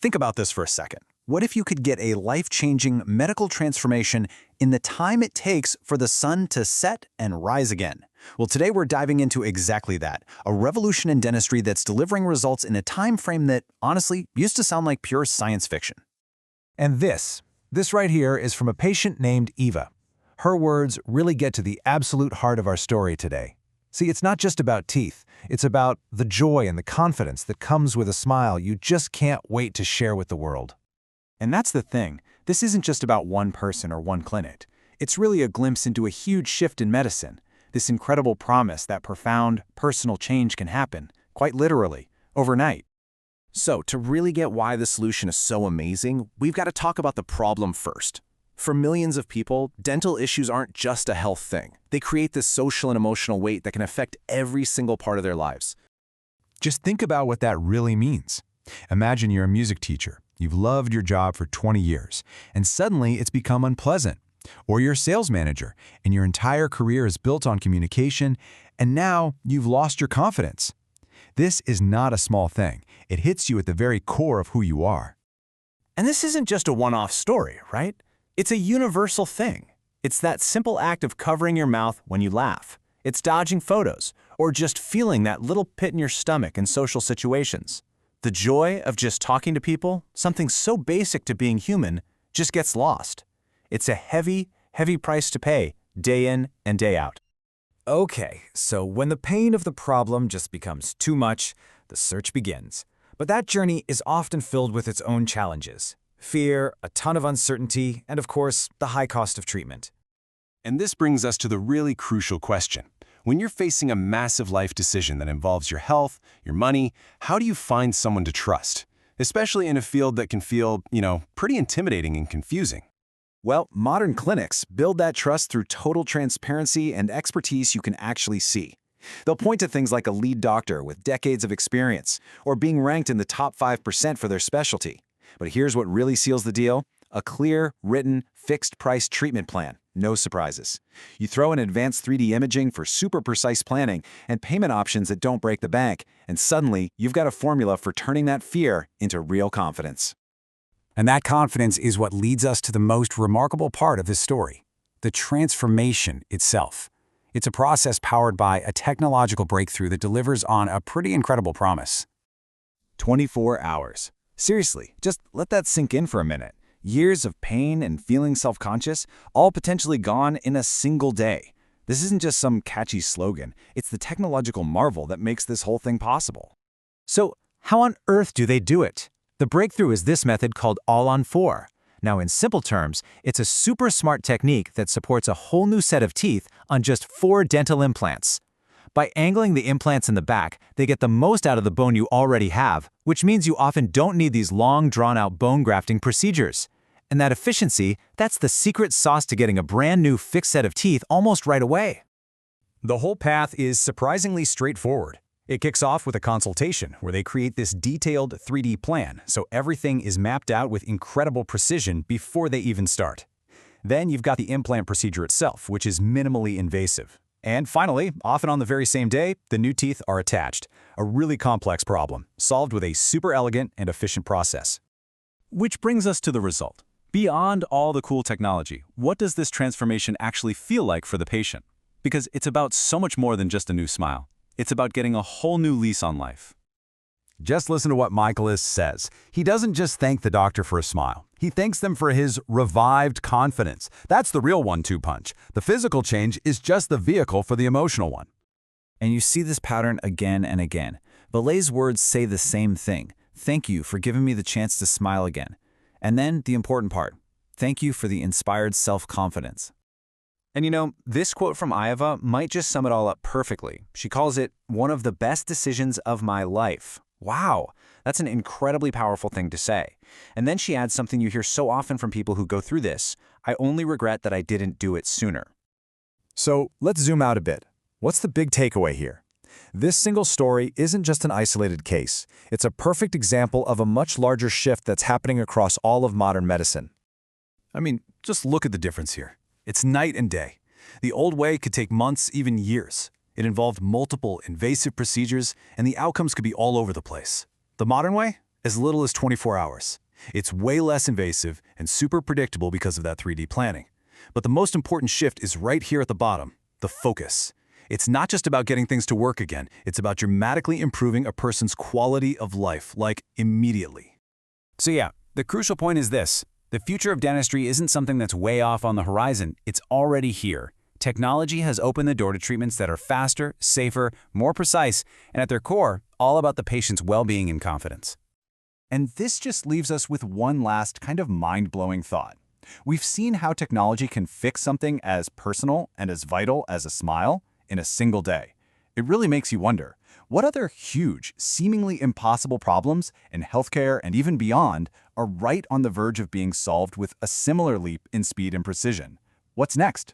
Think about this for a second. What if you could get a life-changing medical transformation in the time it takes for the sun to set and rise again? Well, today we're diving into exactly that, a revolution in dentistry that's delivering results in a time frame that, honestly, used to sound like pure science fiction. And this right here is from a patient named Eva. Her words really get to the absolute heart of our story today. See, it's not just about teeth. It's about the joy and the confidence that comes with a smile you just can't wait to share with the world. And that's the thing. This isn't just about one person or one clinic. It's really a glimpse into a huge shift in medicine. This incredible promise that profound, personal change can happen, quite literally, overnight. So, to really get why the solution is so amazing, we've got to talk about the problem first. For millions of people, dental issues aren't just a health thing. They create this social and emotional weight that can affect every single part of their lives. Just think about what that really means. Imagine you're a music teacher. You've loved your job for 20 years, and suddenly it's become unpleasant. Or you're a sales manager, and your entire career is built on communication, and now you've lost your confidence. This is not a small thing. It hits you at the very core of who you are. And this isn't just a one-off story, right? It's a universal thing. It's that simple act of covering your mouth when you laugh. It's dodging photos, or just feeling that little pit in your stomach in social situations. The joy of just talking to people, something so basic to being human, just gets lost. It's a heavy, heavy price to pay, day in and day out. Okay, so when the pain of the problem just becomes too much, the search begins. But that journey is often filled with its own challenges. Fear, a ton of uncertainty, and of course, the high cost of treatment. And this brings us to the really crucial question. When you're facing a massive life decision that involves your health, your money, how do you find someone to trust? Especially in a field that can feel, pretty intimidating and confusing. Well, modern clinics build that trust through total transparency and expertise you can actually see. They'll point to things like a lead doctor with decades of experience, or being ranked in the top 5% for their specialty. But here's what really seals the deal: a clear, written, fixed-price treatment plan. No surprises. You throw in advanced 3D imaging for super precise planning and payment options that don't break the bank, and suddenly you've got a formula for turning that fear into real confidence. And that confidence is what leads us to the most remarkable part of this story, the transformation itself. It's a process powered by a technological breakthrough that delivers on a pretty incredible promise. 24 hours. Seriously, just let that sink in for a minute. Years of pain and feeling self-conscious, all potentially gone in a single day. This isn't just some catchy slogan. It's the technological marvel that makes this whole thing possible. So, how on earth do they do it? The breakthrough is this method called all-on-4. Now, in simple terms, it's a super smart technique that supports a whole new set of teeth on just 4 dental implants. By angling the implants in the back, they get the most out of the bone you already have, which means you often don't need these long, drawn-out bone grafting procedures. And that efficiency, that's the secret sauce to getting a brand new fixed set of teeth almost right away. The whole path is surprisingly straightforward. It kicks off with a consultation where they create this detailed 3D plan, so everything is mapped out with incredible precision before they even start. Then you've got the implant procedure itself, which is minimally invasive. And finally, often on the very same day, the new teeth are attached. A really complex problem, solved with a super elegant and efficient process. Which brings us to the result. Beyond all the cool technology, what does this transformation actually feel like for the patient? Because it's about so much more than just a new smile. It's about getting a whole new lease on life. Just listen to what Michaelis says. He doesn't just thank the doctor for a smile. He thanks them for his revived confidence. That's the real 1-2 punch. The physical change is just the vehicle for the emotional one. And you see this pattern again and again. Valet's words say the same thing. Thank you for giving me the chance to smile again. And then the important part. Thank you for the inspired self-confidence. And this quote from Ieva might just sum it all up perfectly. She calls it one of the best decisions of my life. Wow, that's an incredibly powerful thing to say. And then she adds something you hear so often from people who go through this: I only regret that I didn't do it sooner. So, let's zoom out a bit. What's the big takeaway here? This single story isn't just an isolated case. It's a perfect example of a much larger shift that's happening across all of modern medicine. I mean, just look at the difference here. It's night and day. The old way could take months, even years. It involved multiple invasive procedures, and the outcomes could be all over the place. The modern way? As little as 24 hours. It's way less invasive and super predictable because of that 3D planning. But the most important shift is right here at the bottom, the focus. It's not just about getting things to work again, it's about dramatically improving a person's quality of life, like immediately. So yeah, the crucial point is this. The future of dentistry isn't something that's way off on the horizon, it's already here. Technology has opened the door to treatments that are faster, safer, more precise, and at their core, all about the patient's well-being and confidence. And this just leaves us with one last kind of mind-blowing thought. We've seen how technology can fix something as personal and as vital as a smile in a single day. It really makes you wonder, what other huge, seemingly impossible problems in healthcare and even beyond are right on the verge of being solved with a similar leap in speed and precision? What's next?